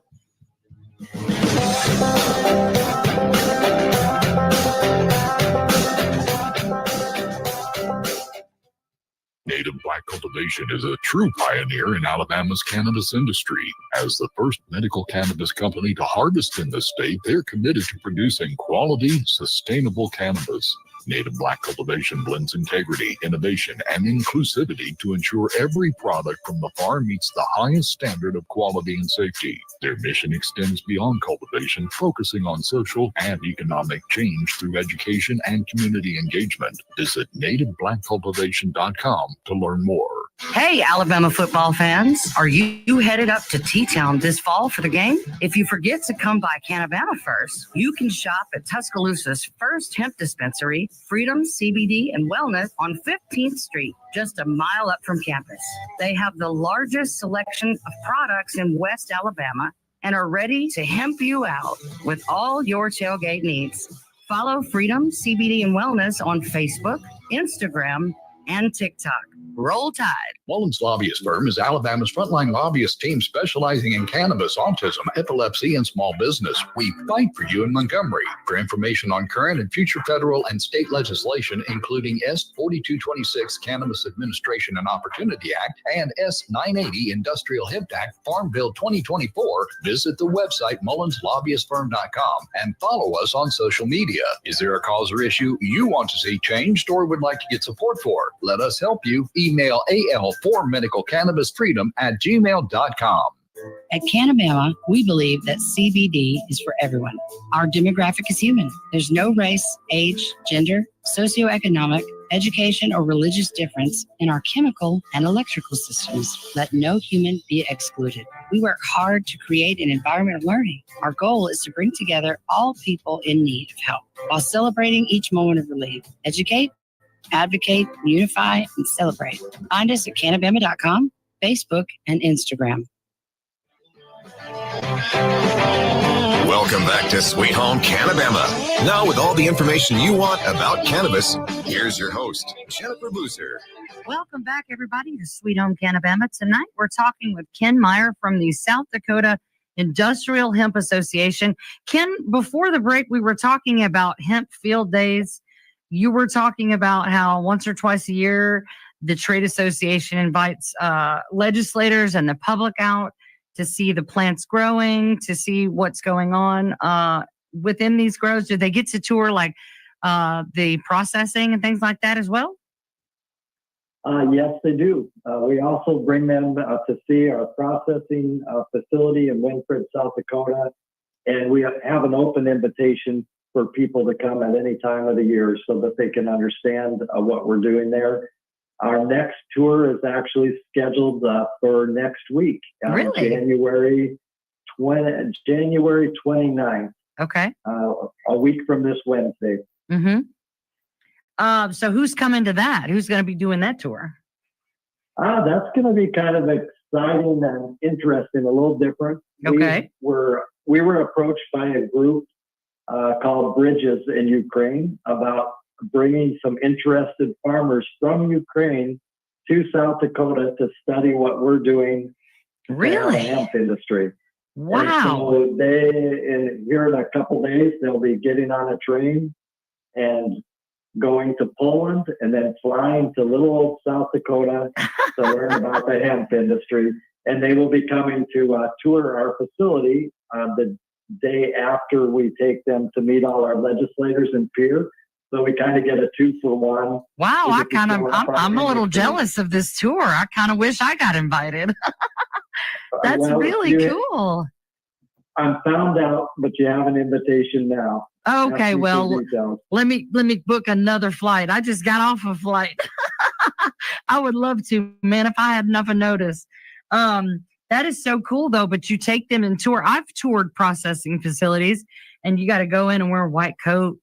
Native Black Cultivation is a true pioneer in Alabama's cannabis industry. As the first medical cannabis company to harvest in the state, they're committed to producing quality, sustainable cannabis. Native Black Cultivation blends integrity, innovation, and inclusivity to ensure every product from the farm meets the highest standard of quality and safety. Their mission extends beyond cultivation, focusing on social and economic change through education and community engagement. Visit nativeblackcultivation.com to learn more. Hey, Alabama football fans. Are you headed up to T-Town this fall for the game? If you forget to come by CannaBama first, you can shop at Tuscaloosa's first hemp dispensary, Freedom CBD and Wellness on 15th Street, just a mile up from campus. They have the largest selection of products in West Alabama and are ready to hemp you out with all your tailgate needs. Follow Freedom CBD and Wellness on Facebook, Instagram, and TikTok. Roll Tide. Mullins Lobbyist Firm is Alabama's frontline lobbyist team specializing in cannabis, autism, epilepsy, and small business. We fight for you in Montgomery. For information on current and future federal and state legislation, including S 4226 Cannabis Administration and Opportunity Act and S 980 Industrial Hemp Act Farm Bill 2024, visit the website mullinslobbyistfirm.com and follow us on social media. Is there a cause or issue you want to see changed or would like to get support for? Let us help you. Email al4medicalcannabisfreedom@gmail.com. At CannaBama, we believe that CBD is for everyone. Our demographic is human. There's no race, age, gender, socioeconomic, education, or religious difference in our chemical and electrical systems. Let no human be excluded. We work hard to create an environment of learning. Our goal is to bring together all people in need of help while celebrating each moment of relief. Educate, advocate, unify, and celebrate. Find us at CannaBama.com, Facebook, and Instagram. Welcome back to Sweet Home CannaBama. Now with all the information you want about cannabis, here's your host, Jennifer Boozer. Welcome back, everybody, to Sweet Home CannaBama. Tonight, we're talking with Ken Meyers from the South Dakota Industrial Hemp Association. Ken, before the break, we were talking about hemp field days. You were talking about how once or twice a year, the trade association invites legislators and the public out to see the plants growing, to see what's going on within these grows. Do they get to tour like the processing and things like that as well? Yes, they do. We also bring them to see our processing facility in Winford, South Dakota. And we have an open invitation for people to come at any time of the year so that they can understand what we're doing there. Our next tour is actually scheduled for next week, Really? January 29th. Okay. A week from this Wednesday. Mm-hmm. So who's coming to that? Who's going to be doing that tour? That's going to be kind of exciting and interesting, a little different. Okay. We were approached by a group called Bridges in Ukraine about bringing some interested farmers from Ukraine to South Dakota to study what we're doing in the hemp industry. Wow. And so here in a couple days, they'll be getting on a train and going to Poland and then flying to little old South Dakota to learn about the hemp industry. And they will be coming to tour our facility the day after we take them to meet all our legislators and peers. So we kind of get a 2-for-1. Wow, I'm a little jealous of this tour. I kind of wish I got invited. That's really cool. I'm found out, but you have an invitation now. Okay, well, let me book another flight. I just got off a flight. I would love to, man, if I had enough of notice. That is so cool, though. But you take them and tour. I've toured processing facilities, and you got to go in and wear a white coat,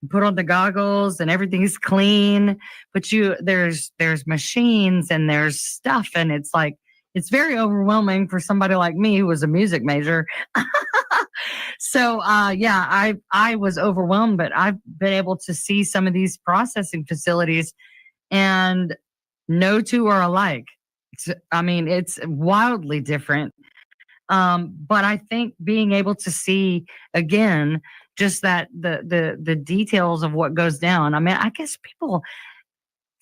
put on the goggles, and everything's clean. But there's machines and there's stuff, and it's like it's very overwhelming for somebody like me who was a music major. So I was overwhelmed, but I've been able to see some of these processing facilities, and no two are alike. It's wildly different. But I think being able to see again just that the details of what goes down. I guess people,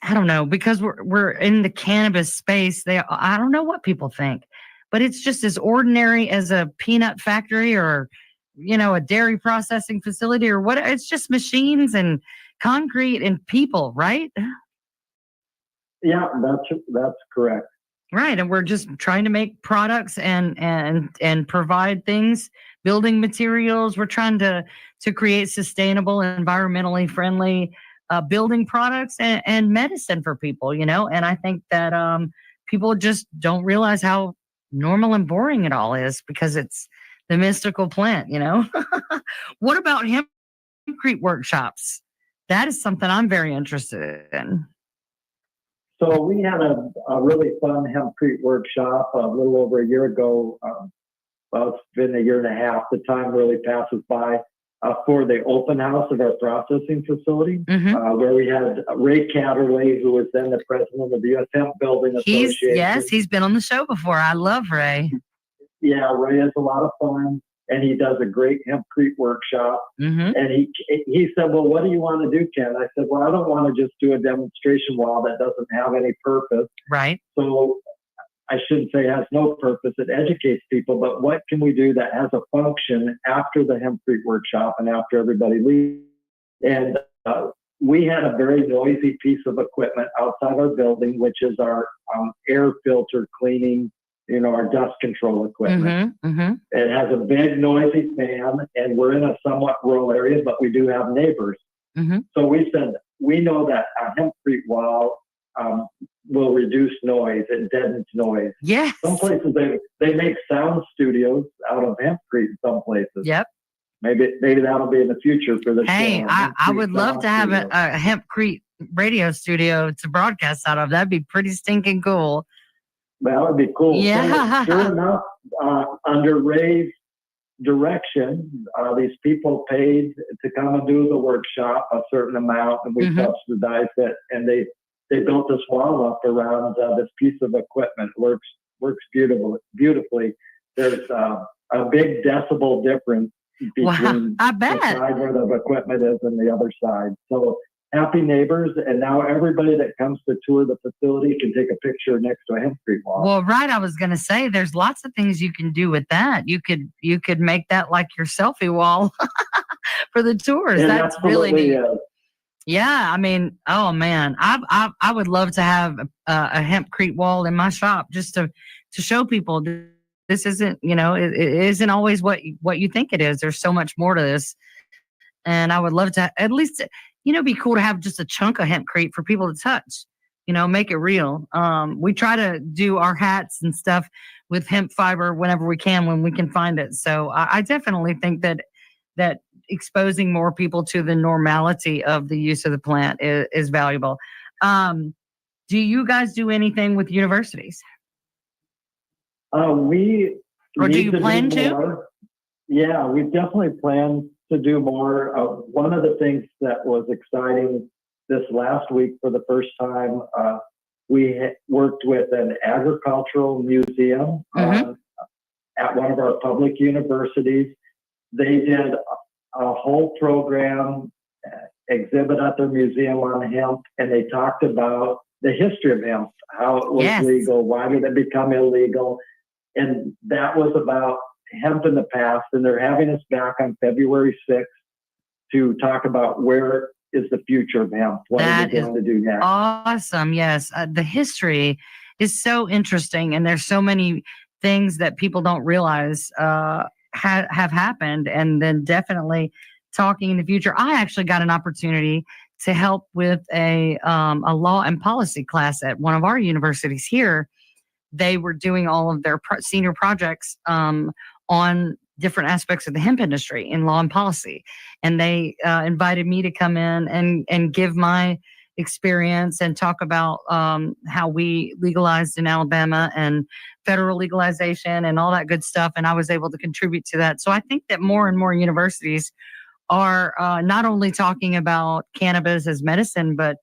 I don't know, because we're in the cannabis space. I don't know what people think, but it's just as ordinary as a peanut factory or a dairy processing facility or what. It's just machines and concrete and people, right? Yeah, that's correct. Right. And we're just trying to make products and provide things, building materials. We're trying to create sustainable, environmentally friendly building products and medicine for people, and I think that people just don't realize how normal and boring it all is because it's the mystical plant, What about hempcrete workshops? That is something I'm very interested in. So we had a really fun hempcrete workshop a little over a year ago. Well, it's been a year and a half. The time really passes by. for the open house of our processing facility, Mm-hmm. where we had Ray Catterley, who was then the president of the U.S. Hemp Building Association. He's been on the show before. I love Ray. Yeah, Ray is a lot of fun, and he does a great hempcrete workshop. Mm-hmm. And he said, well, what do you want to do, Ken? I said, well, I don't want to just do a demonstration wall that doesn't have any purpose. Right. So I shouldn't say it has no purpose. It educates people, but what can we do that has a function after the hempcrete workshop and after everybody leaves? And we had a very noisy piece of equipment outside our building, which is our air filter cleaning, our dust control equipment. Mm-hmm. Mm-hmm. It has a big noisy fan, and we're in a somewhat rural area, but we do have neighbors. Mm-hmm. So we said, we know that a hempcrete wall will reduce noise. It deadens noise. Yes. Some places they make sound studios out of hempcrete in some places. Yep. Maybe that'll be in the future for the Hey, show. I would love to have studio. a hempcrete radio studio to broadcast out of. That'd be pretty stinking cool. That would be cool. Yeah. So, sure enough, under Ray's direction, these people paid to come and do the workshop a certain amount, and we Mhm. subsidized it. And they built this wall up around this piece of equipment. Works beautifully. There's a big decibel difference between I the bet. side where the equipment is and the other side. So happy neighbors, and now everybody that comes to tour the facility can take a picture next to a hempcrete wall. Well, right. I was going to say, there's lots of things you can do with that. You could make that like your selfie wall for the tours. It That's really absolutely neat. is. Yeah, I mean, oh man, I would love to have a hempcrete wall in my shop just to show people this isn't, it isn't always what you think it is. There's so much more to this, and I would love to at least, be cool to have just a chunk of hempcrete for people to touch. Make it real. We try to do our hats and stuff with hemp fiber whenever we can, when we can find it. So I definitely think that exposing more people to the normality of the use of the plant is valuable. Do you guys do anything with universities? We Or do need you to plan do to? more. Yeah, we definitely plan to do more. One of the things that was exciting this last week for the first time, we worked with an agricultural museum at one of our public universities. They did a whole program, exhibit at their museum on hemp, and they talked about the history of hemp, how it was Yes. legal, why did it become illegal, and that was about hemp in the past. And they're having us back on February 6th to talk about where is the future of hemp. What are That we is going to do next? awesome. Yes. The history is so interesting, and there's so many things that people don't realize have happened, and then definitely talking in the future. I actually got an opportunity to help with a law and policy class at one of our universities here. They were doing all of their senior projects on different aspects of the hemp industry in law and policy. And they invited me to come in and give my experience and talk about how we legalized in Alabama and federal legalization and all that good stuff. And I was able to contribute to that. So I think that more and more universities are not only talking about cannabis as medicine, but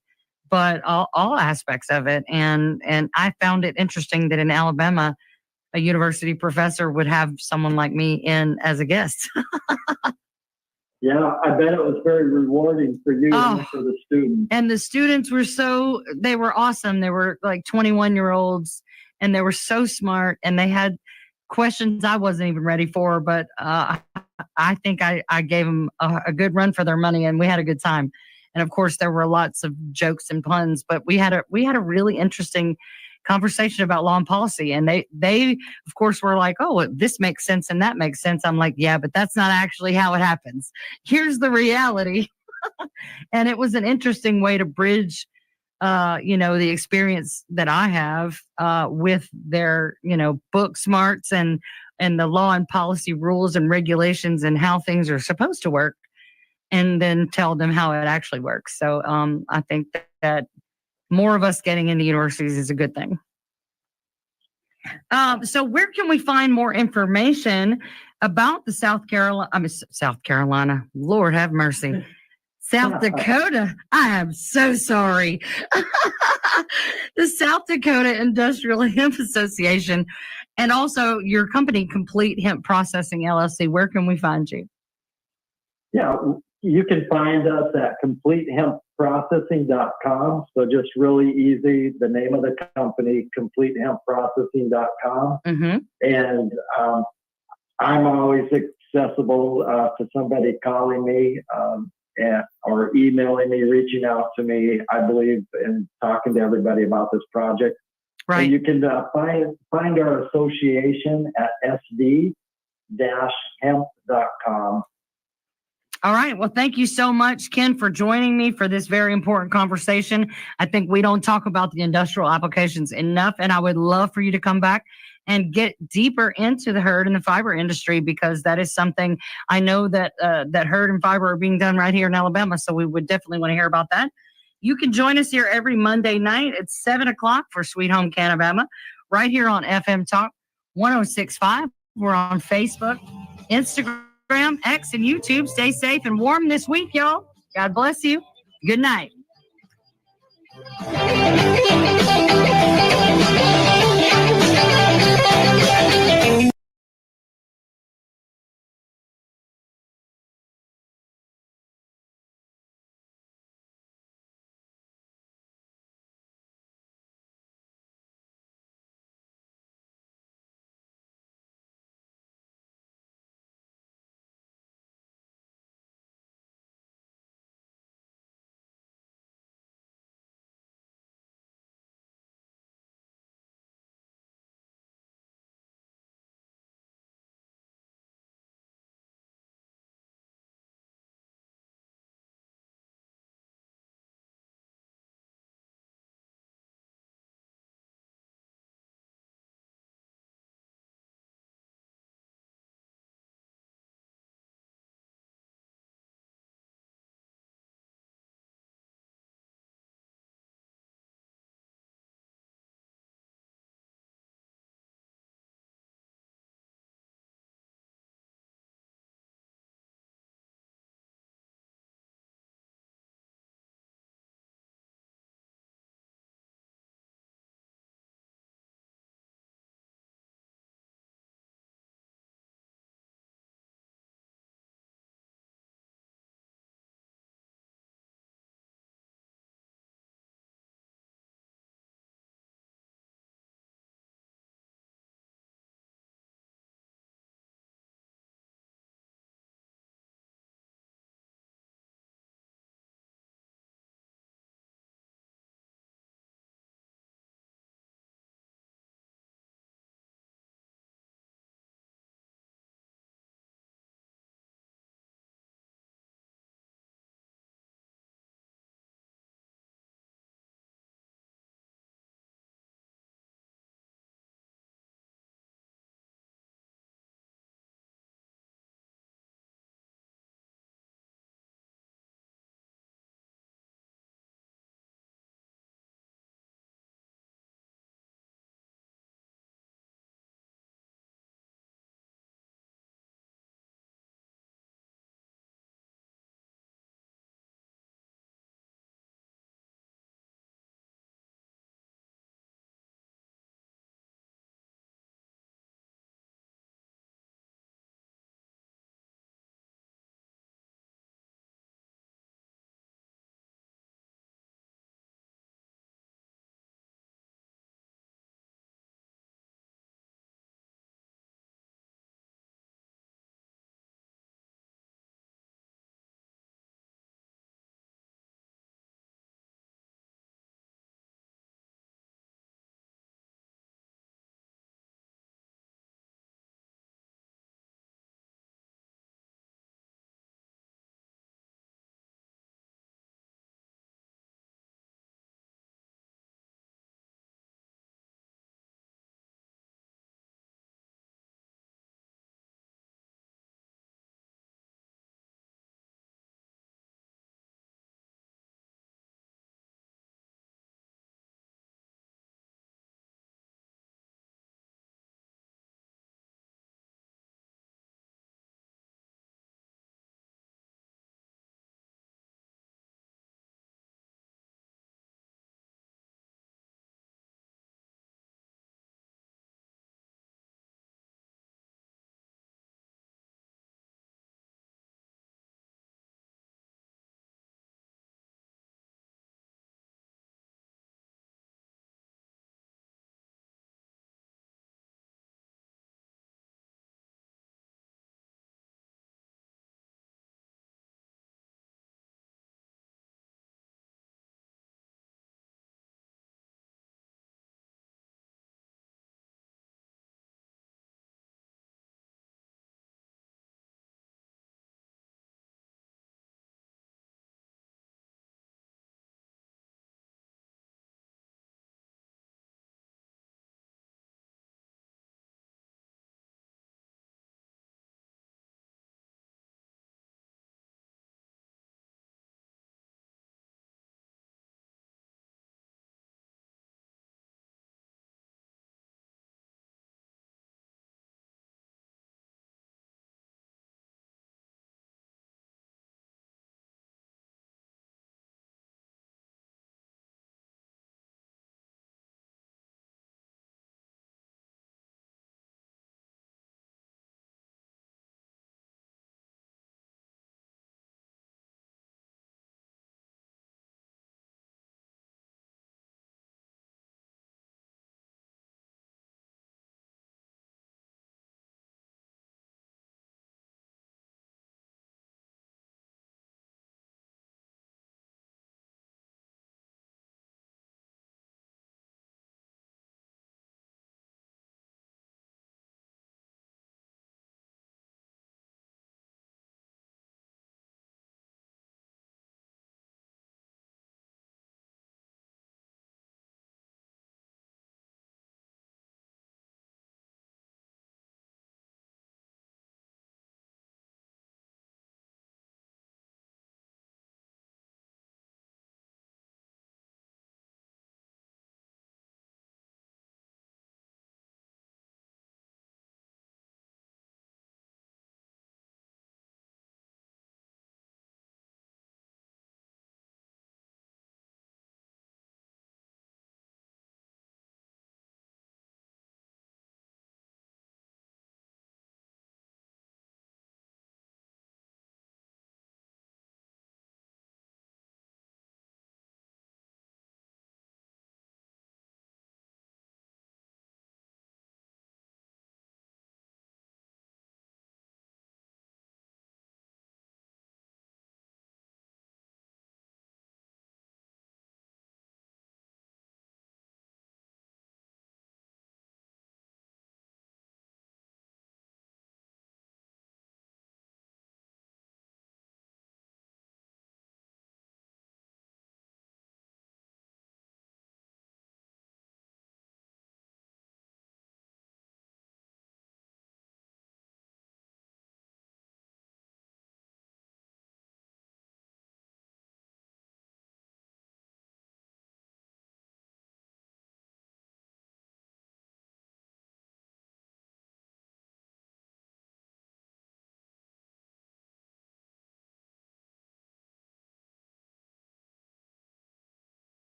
all aspects of it. And I found it interesting that in Alabama, a university professor would have someone like me in as a guest. Yeah, I bet it was very rewarding for you and for the students. And the students were they were awesome. They were like 21-year-olds, and they were so smart, and they had questions I wasn't even ready for, but I think I gave them a good run for their money, and we had a good time. And of course, there were lots of jokes and puns, but we had a really interesting conversation about law and policy. And they of course were like, oh, this makes sense and that makes sense. I'm like, yeah, but that's not actually how it happens. Here's the reality. And it was an interesting way to bridge, the experience that I have with their, book smarts and the law and policy rules and regulations and how things are supposed to work, and then tell them how it actually works. So I think that more of us getting into universities is a good thing. So where can we find more information about the South Carolina, Lord have mercy. South Dakota. I am so sorry. The South Dakota Industrial Hemp Association, and also your company, Complete Hemp Processing LLC. Where can we find you? Yeah, you can find us at CompleteHempProcessing.com. So just really easy. The name of the company, CompleteHempProcessing.com. Mm-hmm. And I'm always accessible to somebody calling me. Or emailing me, reaching out to me. I believe in talking to everybody about this project. Right. And you can find our association at sd-hemp.com. All right. Well, thank you so much, Ken, for joining me for this very important conversation. I think we don't talk about the industrial applications enough, and I would love for you to come back and get deeper into the herd and the fiber industry, because that is something I know that that herd and fiber are being done right here in Alabama. So we would definitely want to hear about that. You can join us here every Monday night at 7 o'clock for Sweet Home CannaBama, right here on FM Talk 106.5. We're on Facebook, Instagram, X, and YouTube. Stay safe and warm this week, y'all. God bless you. Good night.